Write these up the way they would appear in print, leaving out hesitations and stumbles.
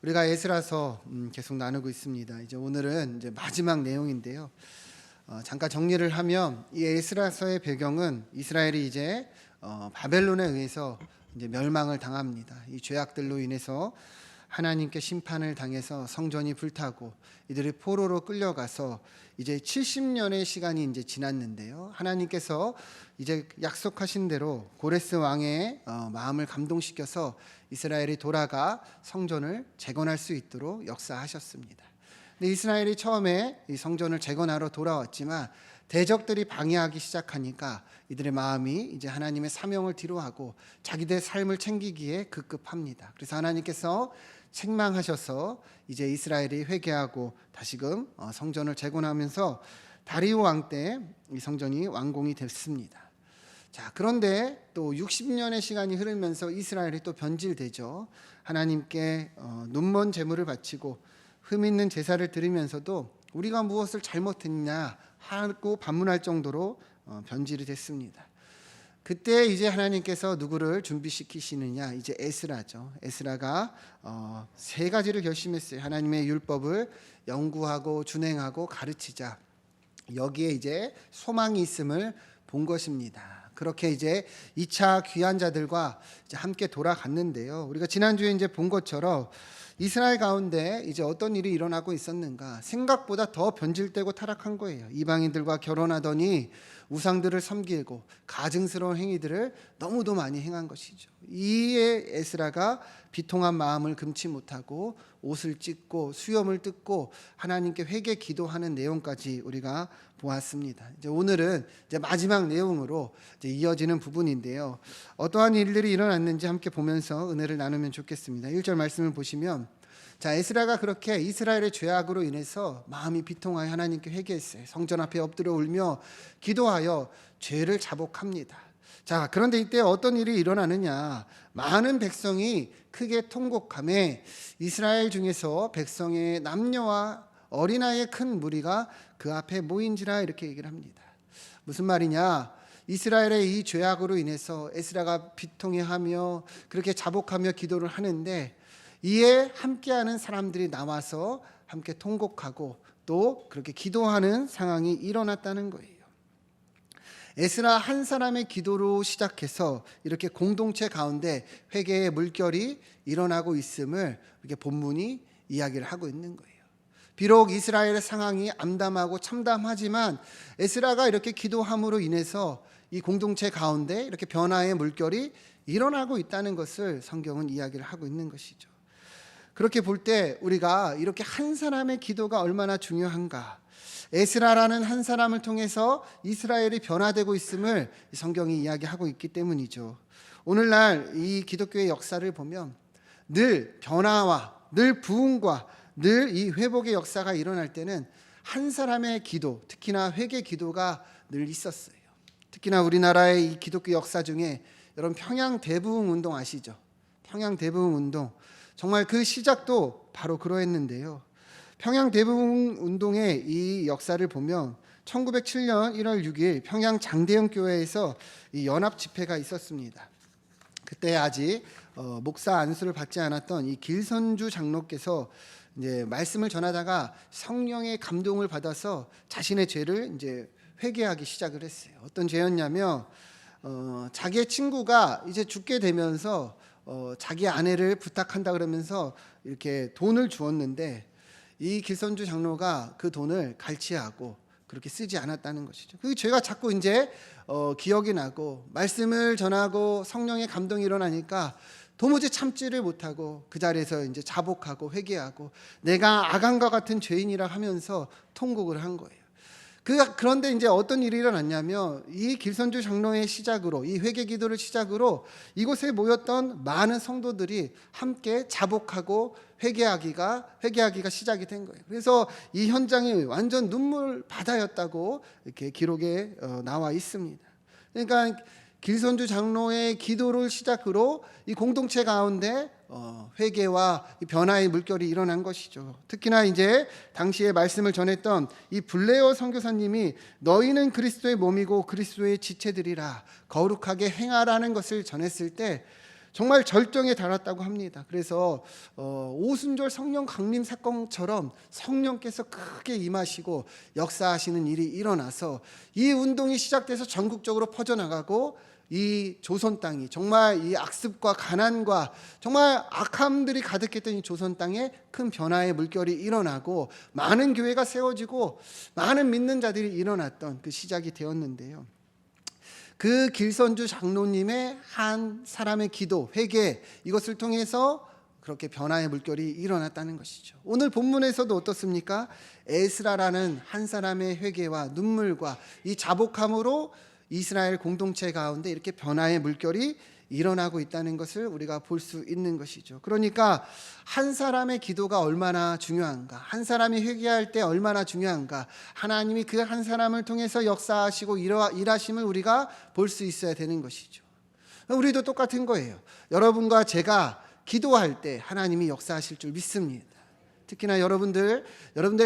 우리가 에스라서 계속 나누고 있습니다. 이제 오늘은 이제 마지막 내용인데요. 잠깐 정리를 하면 이 에스라서의 배경은 이스라엘이 이제 바벨론에 의해서 이제 멸망을 당합니다. 이 죄악들로 인해서 하나님께 심판을 당해서 성전이 불타고 이들이 포로로 끌려가서 이제 70년의 시간이 이제 지났는데요. 하나님께서 이제 약속하신 대로 고레스 왕의 마음을 감동시켜서 이스라엘이 돌아가 성전을 재건할 수 있도록 역사하셨습니다. 근데 이스라엘이 처음에 이 성전을 재건하러 돌아왔지만 대적들이 방해하기 시작하니까 이들의 마음이 이제 하나님의 사명을 뒤로하고 자기들의 삶을 챙기기에 급급합니다. 그래서 하나님께서 책망하셔서 이제 이스라엘이 회개하고 다시금 성전을 재건하면서 다리오 왕 때 이 성전이 완공이 됐습니다. 자, 그런데 또 60년의 시간이 흐르면서 이스라엘이 또 변질되죠. 하나님께 눈먼 제물을 바치고 흠 있는 제사를 드리면서도 우리가 무엇을 잘못했냐 하고 반문할 정도로 변질이 됐습니다. 그때 이제 하나님께서 누구를 준비시키시느냐, 이제 에스라죠. 에스라가 세 가지를 결심했어요. 하나님의 율법을 연구하고 준행하고 가르치자. 여기에 이제 소망이 있음을 본 것입니다. 그렇게 이제 2차 귀한 자들과 이제 함께 돌아갔는데요. 우리가 지난주에 이제 본 것처럼 이스라엘 가운데 이제 어떤 일이 일어나고 있었는가? 생각보다 더 변질되고 타락한 거예요. 이방인들과 결혼하더니 우상들을 섬기고 가증스러운 행위들을 너무도 많이 행한 것이죠. 이에 에스라가 비통한 마음을 금치 못하고 옷을 찢고 수염을 뜯고 하나님께 회개 기도하는 내용까지 우리가 보았습니다. 이제 오늘은 이제 마지막 내용으로 이제 이어지는 부분인데요. 어떠한 일들이 일어났는지 함께 보면서 은혜를 나누면 좋겠습니다. 1절 말씀을 보시면, 자, 에스라가 그렇게 이스라엘의 죄악으로 인해서 마음이 비통하여 하나님께 회개했어요. 성전 앞에 엎드려 울며 기도하여 죄를 자복합니다. 자, 그런데 이때 어떤 일이 일어나느냐? 많은 백성이 크게 통곡하며 이스라엘 중에서 백성의 남녀와 어린아이의 큰 무리가 그 앞에 모인지라, 이렇게 얘기를 합니다. 무슨 말이냐? 이스라엘의 이 죄악으로 인해서 에스라가 비통해하며 그렇게 자복하며 기도를 하는데 이에 함께하는 사람들이 나와서 함께 통곡하고 또 그렇게 기도하는 상황이 일어났다는 거예요. 에스라 한 사람의 기도로 시작해서 이렇게 공동체 가운데 회개의 물결이 일어나고 있음을 이렇게 본문이 이야기를 하고 있는 거예요. 비록 이스라엘의 상황이 암담하고 참담하지만 에스라가 이렇게 기도함으로 인해서 이 공동체 가운데 이렇게 변화의 물결이 일어나고 있다는 것을 성경은 이야기를 하고 있는 것이죠. 그렇게 볼 때 우리가 이렇게 한 사람의 기도가 얼마나 중요한가, 에스라라는 한 사람을 통해서 이스라엘이 변화되고 있음을 성경이 이야기하고 있기 때문이죠. 오늘날 이 기독교의 역사를 보면 늘 변화와 늘 부흥과 늘 이 회복의 역사가 일어날 때는 한 사람의 기도, 특히나 회개 기도가 늘 있었어요. 특히나 우리나라의 이 기독교 역사 중에 여러분 평양 대부흥 운동 아시죠? 평양 대부흥 운동, 정말 그 시작도 바로 그러했는데요. 평양 대부흥 운동의 이 역사를 보면 1907년 1월 6일 평양 장대영 교회에서 이 연합 집회가 있었습니다. 그때 아직 목사 안수를 받지 않았던 이 길선주 장로께서 이제 말씀을 전하다가 성령의 감동을 받아서 자신의 죄를 이제 회개하기 시작을 했어요. 어떤 죄였냐면 자기의 친구가 이제 죽게 되면서 자기 아내를 부탁한다 그러면서 이렇게 돈을 주었는데 이 길선주 장로가 그 돈을 갈취하고 그렇게 쓰지 않았다는 것이죠. 그 죄가 자꾸 이제 기억이 나고 말씀을 전하고 성령의 감동이 일어나니까 도무지 참지를 못하고 그 자리에서 이제 자복하고 회개하고 내가 아간과 같은 죄인이라 하면서 통곡을 한 거예요. 그런데 이제 어떤 일이 일어났냐면 이 길선주 장로의 시작으로, 이 회개 기도를 시작으로 이곳에 모였던 많은 성도들이 함께 자복하고 회개하기가 시작이 된 거예요. 그래서 이 현장이 완전 눈물 바다였다고 이렇게 기록에 나와 있습니다. 그러니까 길선주 장로의 기도를 시작으로 이 공동체 가운데 회개와 변화의 물결이 일어난 것이죠. 특히나 이제 당시에 말씀을 전했던 이 블레어 선교사님이 너희는 그리스도의 몸이고 그리스도의 지체들이라 거룩하게 행하라는 것을 전했을 때 정말 절정에 달았다고 합니다. 그래서 오순절 성령 강림 사건처럼 성령께서 크게 임하시고 역사하시는 일이 일어나서 이 운동이 시작돼서 전국적으로 퍼져나가고 이 조선 땅이 정말 이 악습과 가난과 정말 악함들이 가득했던 이 조선 땅에 큰 변화의 물결이 일어나고 많은 교회가 세워지고 많은 믿는 자들이 일어났던 그 시작이 되었는데요. 그 길선주 장로님의 한 사람의 기도, 회개, 이것을 통해서 그렇게 변화의 물결이 일어났다는 것이죠. 오늘 본문에서도 어떻습니까? 에스라라는 한 사람의 회개와 눈물과 이 자복함으로 이스라엘 공동체 가운데 이렇게 변화의 물결이 일어나고 있다는 것을 우리가 볼 수 있는 것이죠. 그러니까 한 사람의 기도가 얼마나 중요한가, 한 사람이 회개할 때 얼마나 중요한가, 하나님이 그 한 사람을 통해서 역사하시고 일하심을 우리가 볼 수 있어야 되는 것이죠. 우리도 똑같은 거예요. 여러분과 제가 기도할 때 하나님이 역사하실 줄 믿습니다. 특히나 여러분들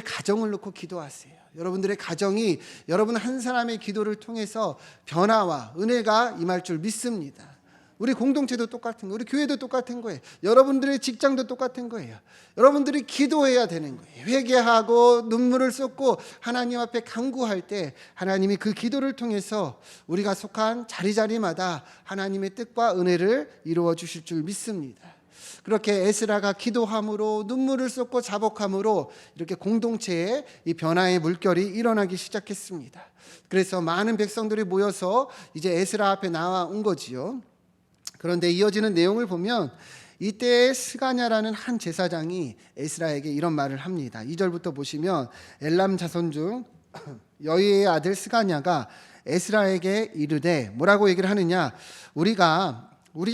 가정을 놓고 기도하세요. 여러분들의 가정이 여러분 한 사람의 기도를 통해서 변화와 은혜가 임할 줄 믿습니다. 우리 공동체도 똑같은 거예요. 우리 교회도 똑같은 거예요. 여러분들의 직장도 똑같은 거예요. 여러분들이 기도해야 되는 거예요. 회개하고 눈물을 쏟고 하나님 앞에 간구할 때 하나님이 그 기도를 통해서 우리가 속한 자리자리마다 하나님의 뜻과 은혜를 이루어 주실 줄 믿습니다. 그렇게 에스라가 기도함으로 눈물을 쏟고 자복함으로 이렇게 공동체에 이 변화의 물결이 일어나기 시작했습니다. 그래서 많은 백성들이 모여서 이제 에스라 앞에 나온 거지요. 그런데 이어지는 내용을 보면 이때 스가냐라는 한 제사장이 에스라에게 이런 말을 합니다. 2절부터 보시면 엘람 자손 중 여이의 아들 스가냐가 에스라에게 이르되 뭐라고 얘기를 하느냐, 우리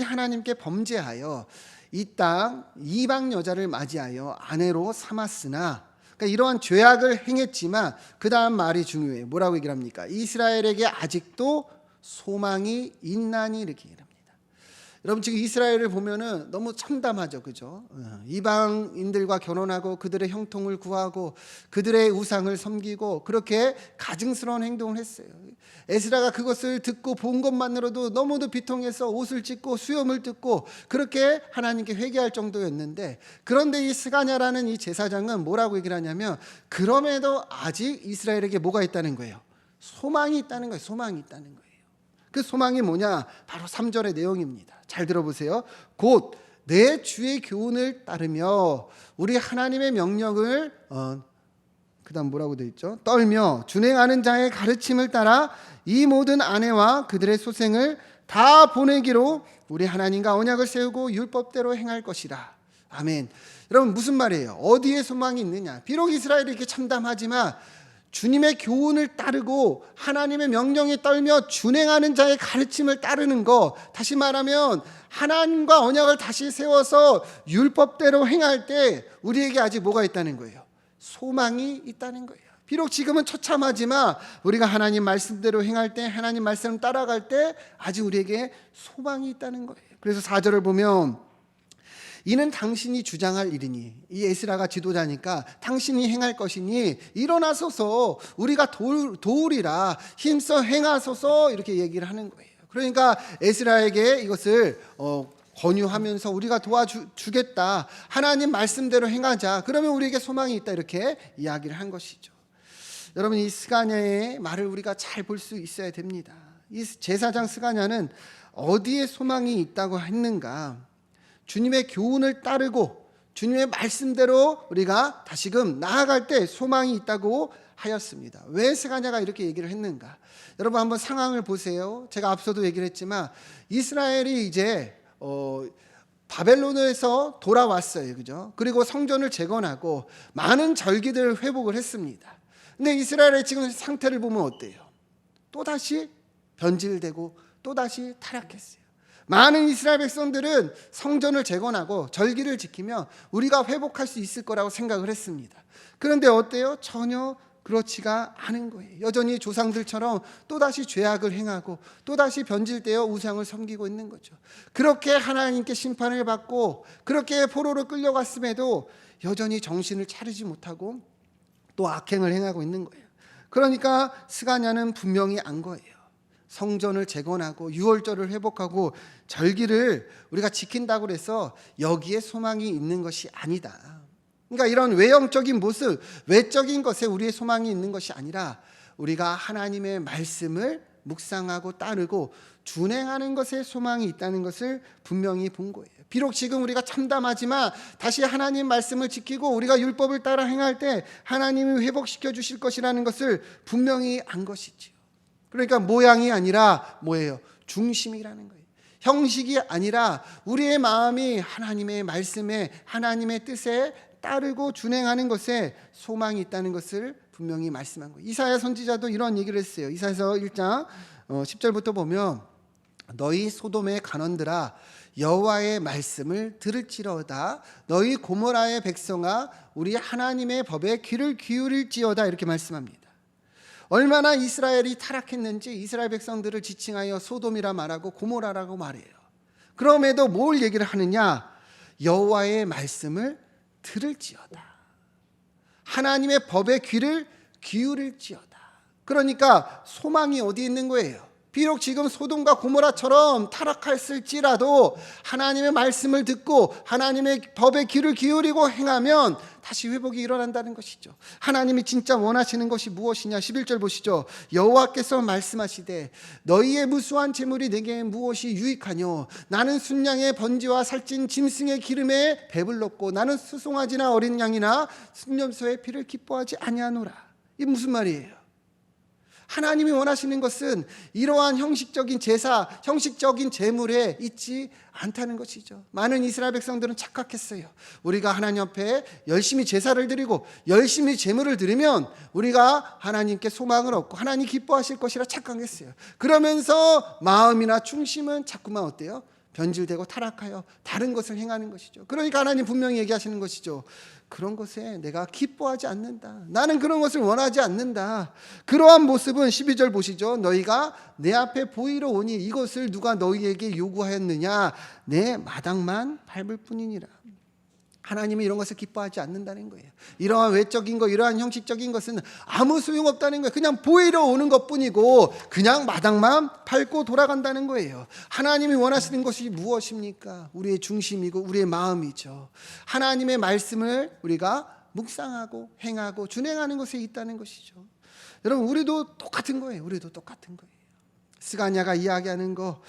하나님께 범죄하여 이 땅 이방 여자를 맞이하여 아내로 삼았으나, 그러니까 이러한 죄악을 행했지만 그 다음 말이 중요해요. 뭐라고 얘기를 합니까? 이스라엘에게 아직도 소망이 있나니 이렇게 얘기합니다. 여러분 지금 이스라엘을 보면은 너무 참담하죠, 그죠? 이방인들과 결혼하고 그들의 형통을 구하고 그들의 우상을 섬기고 그렇게 가증스러운 행동을 했어요. 에스라가 그것을 듣고 본 것만으로도 너무도 비통해서 옷을 찢고 수염을 뜯고 그렇게 하나님께 회개할 정도였는데, 그런데 이 스가냐라는 이 제사장은 뭐라고 얘기를 하냐면 그럼에도 아직 이스라엘에게 뭐가 있다는 거예요? 소망이 있다는 거예요. 소망이 있다는 거예요. 그 소망이 뭐냐? 바로 3절의 내용입니다. 잘 들어보세요. 곧 내 주의 교훈을 따르며 우리 하나님의 명령을 그다음 뭐라고 되어 있죠? 떨며 준행하는 자의 가르침을 따라 이 모든 아내와 그들의 소생을 다 보내기로 우리 하나님과 언약을 세우고 율법대로 행할 것이라. 아멘. 여러분 무슨 말이에요? 어디에 소망이 있느냐? 비록 이스라엘이 이렇게 참담하지만 주님의 교훈을 따르고 하나님의 명령에 떨며 준행하는 자의 가르침을 따르는 것, 다시 말하면 하나님과 언약을 다시 세워서 율법대로 행할 때 우리에게 아직 뭐가 있다는 거예요? 소망이 있다는 거예요. 비록 지금은 처참하지만 우리가 하나님 말씀대로 행할 때, 하나님 말씀을 따라갈 때 아직 우리에게 소망이 있다는 거예요. 그래서 4절을 보면 이는 당신이 주장할 일이니, 이 에스라가 지도자니까 당신이 행할 것이니 일어나소서 우리가 도우리라 힘써 행하소서 이렇게 얘기를 하는 거예요. 그러니까 에스라에게 이것을 권유하면서 우리가 도와주겠다, 하나님 말씀대로 행하자, 그러면 우리에게 소망이 있다, 이렇게 이야기를 한 것이죠. 여러분 이 스가냐의 말을 우리가 잘 볼 수 있어야 됩니다. 이 제사장 스가냐는 어디에 소망이 있다고 했는가? 주님의 교훈을 따르고 주님의 말씀대로 우리가 다시금 나아갈 때 소망이 있다고 하였습니다. 왜 스가냐가 이렇게 얘기를 했는가? 여러분 한번 상황을 보세요. 제가 앞서도 얘기를 했지만 이스라엘이 이제 바벨론에서 돌아왔어요, 그죠? 그리고 성전을 재건하고 많은 절기들을 회복을 했습니다. 근데 이스라엘의 지금 상태를 보면 어때요? 또다시 변질되고 또다시 타락했어요. 많은 이스라엘 백성들은 성전을 재건하고 절기를 지키면 우리가 회복할 수 있을 거라고 생각을 했습니다. 그런데 어때요? 전혀 그렇지가 않은 거예요. 여전히 조상들처럼 또다시 죄악을 행하고 또다시 변질되어 우상을 섬기고 있는 거죠. 그렇게 하나님께 심판을 받고 그렇게 포로로 끌려갔음에도 여전히 정신을 차리지 못하고 또 악행을 행하고 있는 거예요. 그러니까 스가냐는 분명히 안 거예요. 성전을 재건하고 유월절을 회복하고 절기를 우리가 지킨다고 해서 여기에 소망이 있는 것이 아니다. 그러니까 이런 외형적인 모습, 외적인 것에 우리의 소망이 있는 것이 아니라 우리가 하나님의 말씀을 묵상하고 따르고 준행하는 것에 소망이 있다는 것을 분명히 본 거예요. 비록 지금 우리가 참담하지만 다시 하나님 말씀을 지키고 우리가 율법을 따라 행할 때 하나님이 회복시켜 주실 것이라는 것을 분명히 안 것이지요. 그러니까 모양이 아니라 뭐예요? 중심이라는 거예요. 형식이 아니라 우리의 마음이 하나님의 말씀에, 하나님의 뜻에 따르고 준행하는 것에 소망이 있다는 것을 분명히 말씀한 거예요. 이사야 선지자도 이런 얘기를 했어요. 이사야서 1장 10절부터 보면 너희 소돔의 간원들아 여호와의 말씀을 들을지어다. 너희 고모라의 백성아 우리 하나님의 법에 귀를 기울일지어다. 이렇게 말씀합니다. 얼마나 이스라엘이 타락했는지 이스라엘 백성들을 지칭하여 소돔이라 말하고 고모라라고 말해요. 그럼에도 뭘 얘기를 하느냐? 여호와의 말씀을 들을지어다. 하나님의 법에 귀를 기울일지어다. 그러니까 소망이 어디 있는 거예요? 비록 지금 소돔과 고모라처럼 타락했을지라도 하나님의 말씀을 듣고 하나님의 법에 귀를 기울이고 행하면 다시 회복이 일어난다는 것이죠. 하나님이 진짜 원하시는 것이 무엇이냐? 11절 보시죠. 여호와께서 말씀하시되 너희의 무수한 재물이 내게 무엇이 유익하뇨? 나는 순양의 번지와 살찐 짐승의 기름에 배불렀고 나는 수송아지나 어린 양이나 순념소의 피를 기뻐하지 아니하노라. 이게 무슨 말이에요? 하나님이 원하시는 것은 이러한 형식적인 제사, 형식적인 제물에 있지 않다는 것이죠. 많은 이스라엘 백성들은 착각했어요. 우리가 하나님 앞에 열심히 제사를 드리고 열심히 제물을 드리면 우리가 하나님께 소망을 얻고 하나님 기뻐하실 것이라 착각했어요. 그러면서 마음이나 중심은 자꾸만 어때요? 변질되고 타락하여 다른 것을 행하는 것이죠. 그러니까 하나님 분명히 얘기하시는 것이죠. 그런 것에 내가 기뻐하지 않는다. 나는 그런 것을 원하지 않는다. 그러한 모습은 12절 보시죠. 너희가 내 앞에 보이러 오니 이것을 누가 너희에게 요구하였느냐? 내 마당만 밟을 뿐이니라. 하나님이 이런 것을 기뻐하지 않는다는 거예요. 이러한 외적인 것, 이러한 형식적인 것은 아무 소용없다는 거예요. 그냥 보이러 오는 것뿐이고 그냥 마당만 밟고 돌아간다는 거예요. 하나님이 원하시는 것이 무엇입니까? 우리의 중심이고 우리의 마음이죠. 하나님의 말씀을 우리가 묵상하고 행하고 준행하는 것에 있다는 것이죠. 여러분 우리도 똑같은 거예요. 우리도 똑같은 거예요. 스가랴가 이야기하는 거,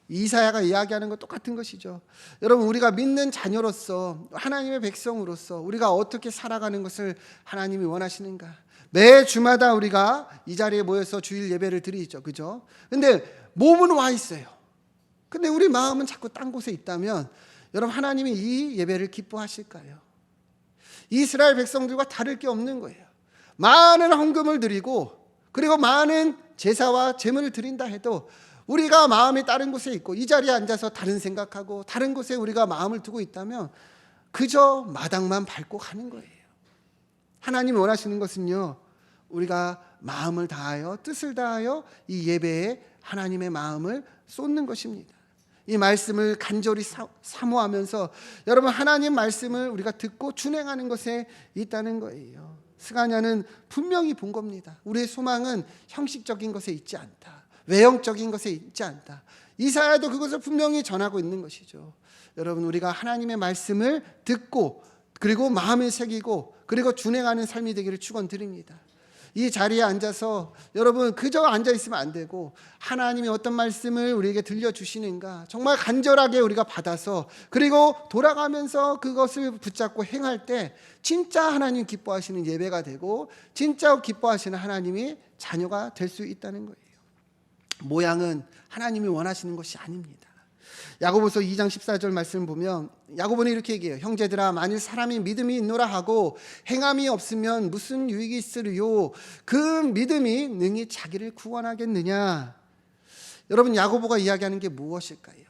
이사야가 이야기하는 것 똑같은 것이죠. 여러분 우리가 믿는 자녀로서 하나님의 백성으로서 우리가 어떻게 살아가는 것을 하나님이 원하시는가? 매 주마다 우리가 이 자리에 모여서 주일 예배를 드리죠. 그죠? 근데 몸은 와 있어요. 근데 우리 마음은 자꾸 딴 곳에 있다면 여러분 하나님이 이 예배를 기뻐하실까요? 이스라엘 백성들과 다를 게 없는 거예요. 많은 헌금을 드리고 그리고 많은 제사와 제물을 드린다 해도 우리가 마음이 다른 곳에 있고 이 자리에 앉아서 다른 생각하고 다른 곳에 우리가 마음을 두고 있다면 그저 마당만 밟고 가는 거예요. 하나님이 원하시는 것은요, 우리가 마음을 다하여 뜻을 다하여 이 예배에 하나님의 마음을 쏟는 것입니다. 이 말씀을 간절히 사모하면서 여러분 하나님 말씀을 우리가 듣고 준행하는 것에 있다는 거예요. 스가랴는 분명히 본 겁니다. 우리의 소망은 형식적인 것에 있지 않다. 외형적인 것에 있지 않다. 이사야도 그것을 분명히 전하고 있는 것이죠. 여러분 우리가 하나님의 말씀을 듣고 그리고 마음에 새기고 그리고 준행하는 삶이 되기를 축원드립니다. 이 자리에 앉아서 여러분 그저 앉아 있으면 안 되고 하나님이 어떤 말씀을 우리에게 들려주시는가 정말 간절하게 우리가 받아서 그리고 돌아가면서 그것을 붙잡고 행할 때 진짜 하나님 기뻐하시는 예배가 되고 진짜 기뻐하시는 하나님이 자녀가 될 수 있다는 거예요. 모양은 하나님이 원하시는 것이 아닙니다. 야고보서 2장 14절 말씀 보면 야고보는 이렇게 얘기해요. 형제들아 만일 사람이 믿음이 있노라 하고 행함이 없으면 무슨 유익이 있으리요? 그 믿음이 능히 자기를 구원하겠느냐? 여러분 야고보가 이야기하는 게 무엇일까요?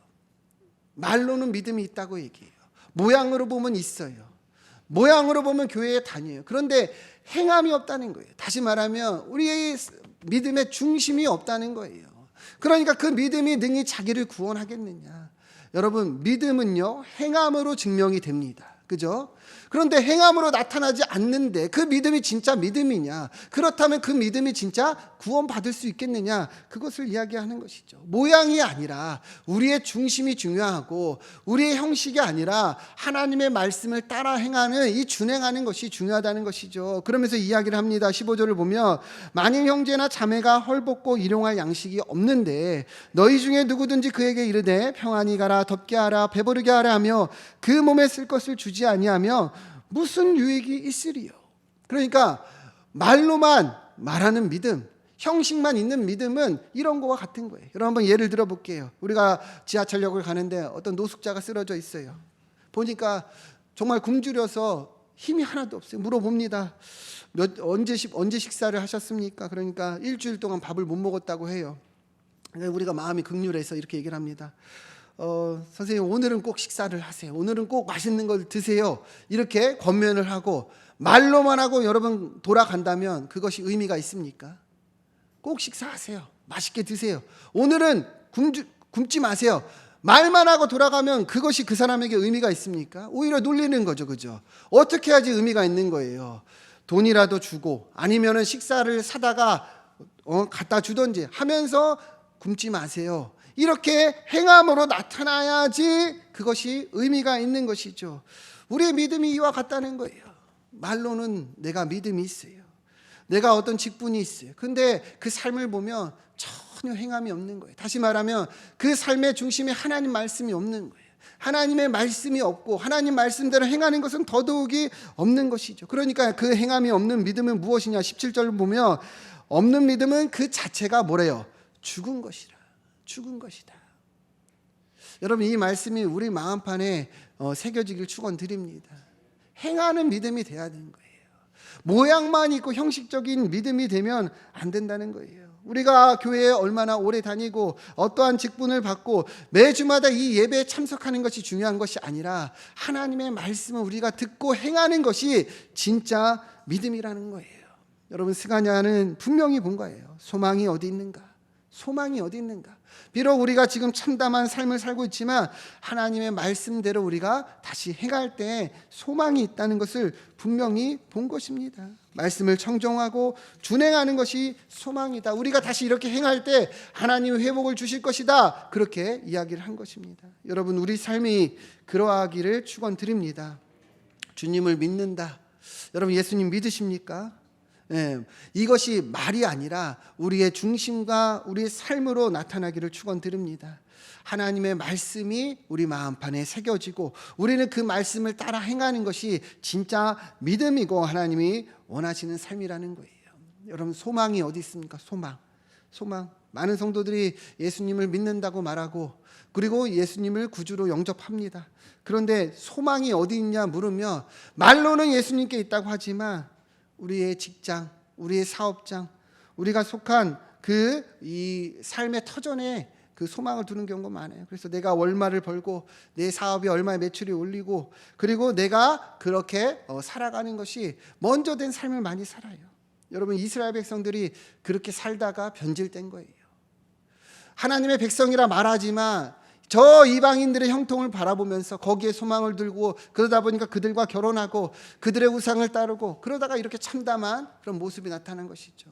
말로는 믿음이 있다고 얘기해요. 모양으로 보면 있어요. 모양으로 보면 교회에 다녀요. 그런데 행함이 없다는 거예요. 다시 말하면 우리의 믿음의 중심이 없다는 거예요. 그러니까 그 믿음이 능히 자기를 구원하겠느냐? 여러분 믿음은요 행함으로 증명이 됩니다. 그죠? 그런데 행함으로 나타나지 않는데 그 믿음이 진짜 믿음이냐? 그렇다면 그 믿음이 진짜 구원받을 수 있겠느냐? 그것을 이야기하는 것이죠. 모양이 아니라 우리의 중심이 중요하고 우리의 형식이 아니라 하나님의 말씀을 따라 행하는 이 준행하는 것이 중요하다는 것이죠. 그러면서 이야기를 합니다. 15절을 보면 만일 형제나 자매가 헐벗고 일용할 양식이 없는데 너희 중에 누구든지 그에게 이르되 평안히 가라 덥게 하라 배부르게 하라 하며 그 몸에 쓸 것을 주지 아니하며 무슨 유익이 있으리요. 그러니까 말로만 말하는 믿음, 형식만 있는 믿음은 이런 거와 같은 거예요. 여러분 한번 예를 들어 볼게요. 우리가 지하철역을 가는데 어떤 노숙자가 쓰러져 있어요. 보니까 정말 굶주려서 힘이 하나도 없어요. 물어봅니다. 언제 식사를 하셨습니까? 그러니까 일주일 동안 밥을 못 먹었다고 해요. 우리가 마음이 극률해서 이렇게 얘기를 합니다. 선생님 오늘은 꼭 식사를 하세요. 오늘은 꼭 맛있는 걸 드세요. 이렇게 권면을 하고 말로만 하고 여러분 돌아간다면 그것이 의미가 있습니까? 꼭 식사하세요. 맛있게 드세요. 오늘은 굶지 마세요. 말만 하고 돌아가면 그것이 그 사람에게 의미가 있습니까? 오히려 놀리는 거죠. 그죠? 어떻게 해야지 의미가 있는 거예요? 돈이라도 주고 아니면은 식사를 사다가 갖다 주던지 하면서 굶지 마세요. 이렇게 행함으로 나타나야지 그것이 의미가 있는 것이죠. 우리의 믿음이 이와 같다는 거예요. 말로는 내가 믿음이 있어요. 내가 어떤 직분이 있어요. 근데 그 삶을 보면 전혀 행함이 없는 거예요. 다시 말하면 그 삶의 중심에 하나님 말씀이 없는 거예요. 하나님의 말씀이 없고 하나님 말씀대로 행하는 것은 더더욱이 없는 것이죠. 그러니까 그 행함이 없는 믿음은 무엇이냐? 17절을 보면 없는 믿음은 그 자체가 뭐래요? 죽은 것이라. 죽은 것이다. 여러분 이 말씀이 우리 마음판에 새겨지길 축원드립니다. 행하는 믿음이 돼야 되는 거예요. 모양만 있고 형식적인 믿음이 되면 안 된다는 거예요. 우리가 교회에 얼마나 오래 다니고 어떠한 직분을 받고 매주마다 이 예배에 참석하는 것이 중요한 것이 아니라 하나님의 말씀을 우리가 듣고 행하는 것이 진짜 믿음이라는 거예요. 여러분 스가랴는 분명히 본 거예요. 소망이 어디 있는가? 소망이 어디 있는가? 비록 우리가 지금 참담한 삶을 살고 있지만 하나님의 말씀대로 우리가 다시 행할 때 소망이 있다는 것을 분명히 본 것입니다. 말씀을 청정하고 준행하는 것이 소망이다. 우리가 다시 이렇게 행할 때 하나님이 회복을 주실 것이다. 그렇게 이야기를 한 것입니다. 여러분 우리 삶이 그러하기를 축원드립니다. 주님을 믿는다. 여러분 예수님 믿으십니까? 네, 이것이 말이 아니라 우리의 중심과 우리의 삶으로 나타나기를 축원드립니다. 하나님의 말씀이 우리 마음판에 새겨지고 우리는 그 말씀을 따라 행하는 것이 진짜 믿음이고 하나님이 원하시는 삶이라는 거예요. 여러분 소망이 어디 있습니까? 소망. 많은 성도들이 예수님을 믿는다고 말하고 그리고 예수님을 구주로 영접합니다. 그런데 소망이 어디 있냐 물으면 말로는 예수님께 있다고 하지만 우리의 직장, 우리의 사업장, 우리가 속한 이 삶의 터전에 그 소망을 두는 경우가 많아요. 그래서 내가 얼마를 벌고 내 사업이 얼마의 매출이 올리고 그리고 내가 그렇게 살아가는 것이 먼저 된 삶을 많이 살아요. 여러분 이스라엘 백성들이 그렇게 살다가 변질된 거예요. 하나님의 백성이라 말하지만 저 이방인들의 형통을 바라보면서 거기에 소망을 들고 그러다 보니까 그들과 결혼하고 그들의 우상을 따르고 그러다가 이렇게 참담한 그런 모습이 나타난 것이죠.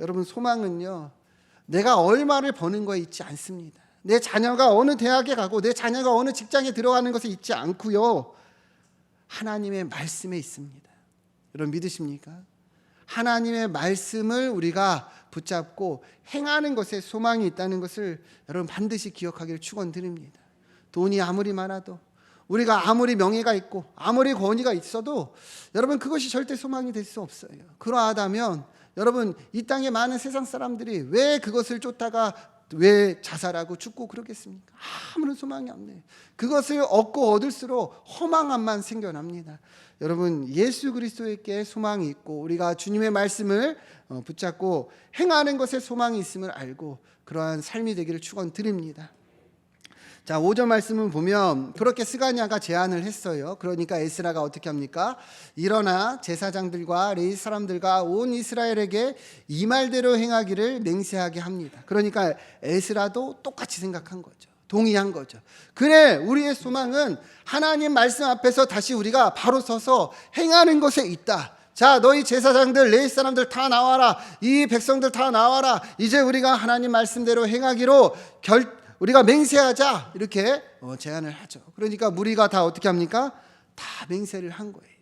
여러분 소망은요 내가 얼마를 버는 거에 있지 않습니다. 내 자녀가 어느 대학에 가고 내 자녀가 어느 직장에 들어가는 것에 있지 않고요 하나님의 말씀에 있습니다. 여러분 믿으십니까? 하나님의 말씀을 우리가 붙잡고 행하는 것에 소망이 있다는 것을 여러분 반드시 기억하기를 축원드립니다. 돈이 아무리 많아도 우리가 아무리 명예가 있고 아무리 권위가 있어도 여러분 그것이 절대 소망이 될 수 없어요. 그러하다면 여러분 이 땅의 많은 세상 사람들이 왜 그것을 쫓다가 왜 자살하고 죽고 그러겠습니까? 아무런 소망이 없네요. 그것을 얻고 얻을수록 허망함만 생겨납니다. 여러분 예수 그리스도에게 소망이 있고 우리가 주님의 말씀을 붙잡고 행하는 것에 소망이 있음을 알고 그러한 삶이 되기를 축원드립니다. 자 5절 말씀을 보면 그렇게 스가랴가 제안을 했어요. 그러니까 에스라가 어떻게 합니까? 일어나 제사장들과 레위 사람들과 온 이스라엘에게 이 말대로 행하기를 맹세하게 합니다. 그러니까 에스라도 똑같이 생각한 거죠. 동의한 거죠. 그래, 우리의 소망은 하나님 말씀 앞에서 다시 우리가 바로 서서 행하는 것에 있다. 자, 너희 제사장들, 레위 사람들 다 나와라. 이 백성들 다 나와라. 이제 우리가 하나님 말씀대로 행하기로 우리가 맹세하자. 이렇게 제안을 하죠. 그러니까 무리가 다 어떻게 합니까? 다 맹세를 한 거예요.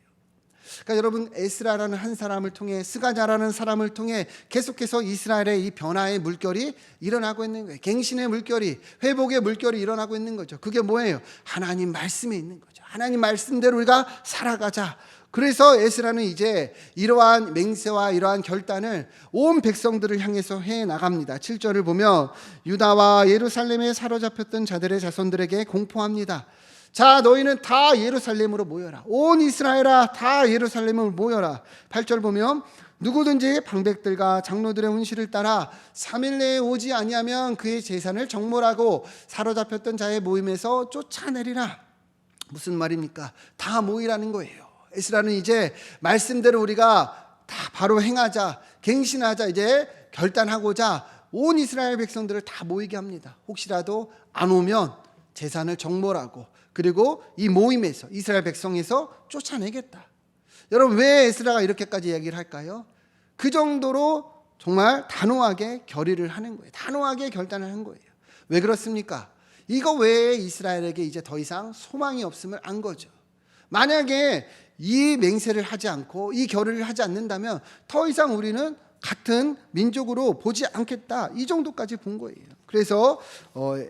그러니까 여러분, 에스라라는 한 사람을 통해, 스가랴라는 사람을 통해 계속해서 이스라엘의 이 변화의 물결이 일어나고 있는 거예요. 갱신의 물결이, 회복의 물결이 일어나고 있는 거죠. 그게 뭐예요? 하나님 말씀에 있는 거죠. 하나님 말씀대로 우리가 살아가자. 그래서 에스라는 이제 이러한 맹세와 이러한 결단을 온 백성들을 향해서 해 나갑니다. 7절을 보면 유다와 예루살렘에 사로잡혔던 자들의 자손들에게 공포합니다. 자, 너희는 다 예루살렘으로 모여라. 온 이스라엘아, 다 예루살렘으로 모여라. 8절 보면 누구든지 방백들과 장로들의 훈시를 따라 3일 내에 오지 아니하면 그의 재산을 정몰하고 사로잡혔던 자의 모임에서 쫓아내리라. 무슨 말입니까? 다 모이라는 거예요. 에스라는 이제 말씀대로 우리가 다 바로 행하자, 갱신하자, 이제 결단하고자 온 이스라엘 백성들을 다 모이게 합니다. 혹시라도 안 오면 재산을 정몰하고, 그리고 이 모임에서, 이스라엘 백성에서 쫓아내겠다. 여러분, 왜 에스라가 이렇게까지 얘기를 할까요? 그 정도로 정말 단호하게 결의를 하는 거예요. 단호하게 결단을 한 거예요. 왜 그렇습니까? 이거 외에 이스라엘에게 이제 더 이상 소망이 없음을 안 거죠. 만약에 이 맹세를 하지 않고 이 결의를 하지 않는다면 더 이상 우리는 같은 민족으로 보지 않겠다, 이 정도까지 본 거예요. 그래서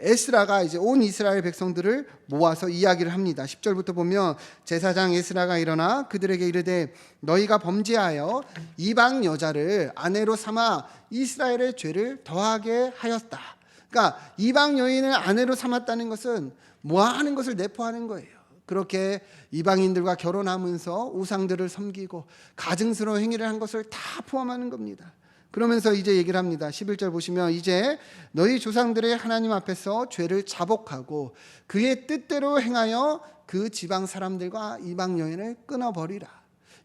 에스라가 이제 온 이스라엘 백성들을 모아서 이야기를 합니다. 10절부터 보면 제사장 에스라가 일어나 그들에게 이르되 너희가 범죄하여 이방 여자를 아내로 삼아 이스라엘의 죄를 더하게 하였다. 그러니까 이방 여인을 아내로 삼았다는 것은 모하는 것을 내포하는 거예요. 그렇게 이방인들과 결혼하면서 우상들을 섬기고 가증스러운 행위를 한 것을 다 포함하는 겁니다. 그러면서 이제 얘기를 합니다. 11절 보시면 이제 너희 조상들의 하나님 앞에서 죄를 자복하고 그의 뜻대로 행하여 그 지방 사람들과 이방 여인을 끊어버리라.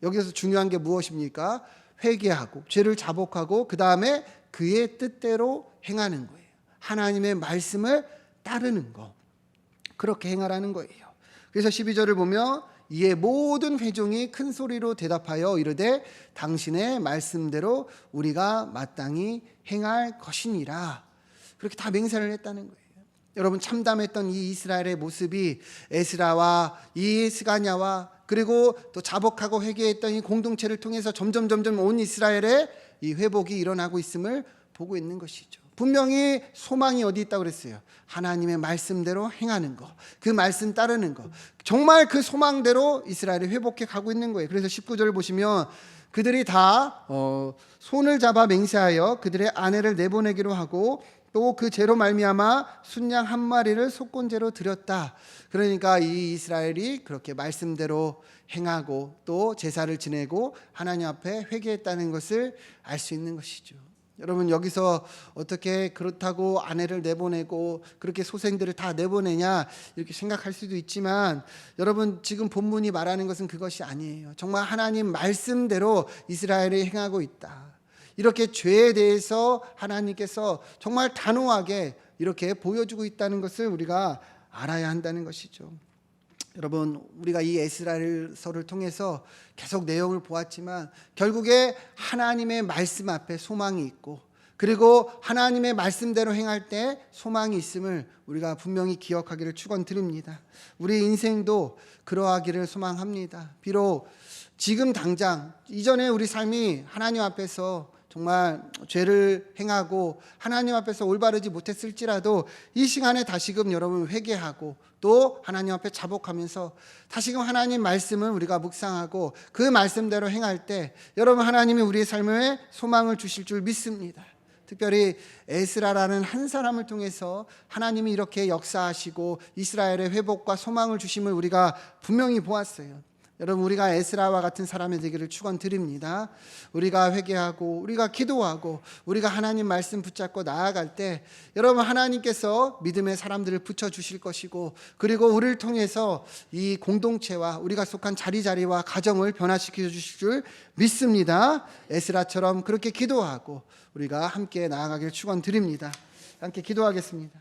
여기서 중요한 게 무엇입니까? 회개하고 죄를 자복하고 그 다음에 그의 뜻대로 행하는 거예요. 하나님의 말씀을 따르는 거, 그렇게 행하라는 거예요. 그래서 12절을 보면 이에 모든 회중이 큰 소리로 대답하여 이르되 당신의 말씀대로 우리가 마땅히 행할 것이니라. 그렇게 다 맹세를 했다는 거예요. 여러분, 참담했던 이 이스라엘의 모습이 에스라와 이 스가냐와 그리고 또 자복하고 회개했던 이 공동체를 통해서 점점 온 이스라엘의 이 회복이 일어나고 있음을 보고 있는 것이죠. 분명히 소망이 어디 있다고 그랬어요? 하나님의 말씀대로 행하는 거, 그 말씀 따르는 거. 정말 그 소망대로 이스라엘이 회복해 가고 있는 거예요. 그래서 19절을 보시면 그들이 다 손을 잡아 맹세하여 그들의 아내를 내보내기로 하고 또 그 죄로 말미암아 순양 한 마리를 속건제로 드렸다. 그러니까 이 이스라엘이 그렇게 말씀대로 행하고 또 제사를 지내고 하나님 앞에 회개했다는 것을 알 수 있는 것이죠. 여러분, 여기서 어떻게 그렇다고 아내를 내보내고 그렇게 소생들을 다 내보내냐 이렇게 생각할 수도 있지만, 여러분, 지금 본문이 말하는 것은 그것이 아니에요. 정말 하나님 말씀대로 이스라엘이 행하고 있다. 이렇게 죄에 대해서 하나님께서 정말 단호하게 이렇게 보여주고 있다는 것을 우리가 알아야 한다는 것이죠. 여러분, 우리가 이 에스라엘서를 통해서 계속 내용을 보았지만 결국에 하나님의 말씀 앞에 소망이 있고, 그리고 하나님의 말씀대로 행할 때 소망이 있음을 우리가 분명히 기억하기를 축원드립니다. 우리 인생도 그러하기를 소망합니다. 비록 지금 당장 이전에 우리 삶이 하나님 앞에서 정말 죄를 행하고 하나님 앞에서 올바르지 못했을지라도 이 시간에 다시금 여러분 회개하고 또 하나님 앞에 자복하면서 다시금 하나님 말씀을 우리가 묵상하고 그 말씀대로 행할 때 여러분, 하나님이 우리의 삶에 소망을 주실 줄 믿습니다. 특별히 에스라라는 한 사람을 통해서 하나님이 이렇게 역사하시고 이스라엘의 회복과 소망을 주심을 우리가 분명히 보았어요. 여러분, 우리가 에스라와 같은 사람이 되기를 축원드립니다. 우리가 회개하고 우리가 기도하고 우리가 하나님 말씀 붙잡고 나아갈 때 여러분, 하나님께서 믿음의 사람들을 붙여주실 것이고, 그리고 우리를 통해서 이 공동체와 우리가 속한 자리자리와 가정을 변화시켜 주실 줄 믿습니다. 에스라처럼 그렇게 기도하고 우리가 함께 나아가길 축원드립니다. 함께 기도하겠습니다.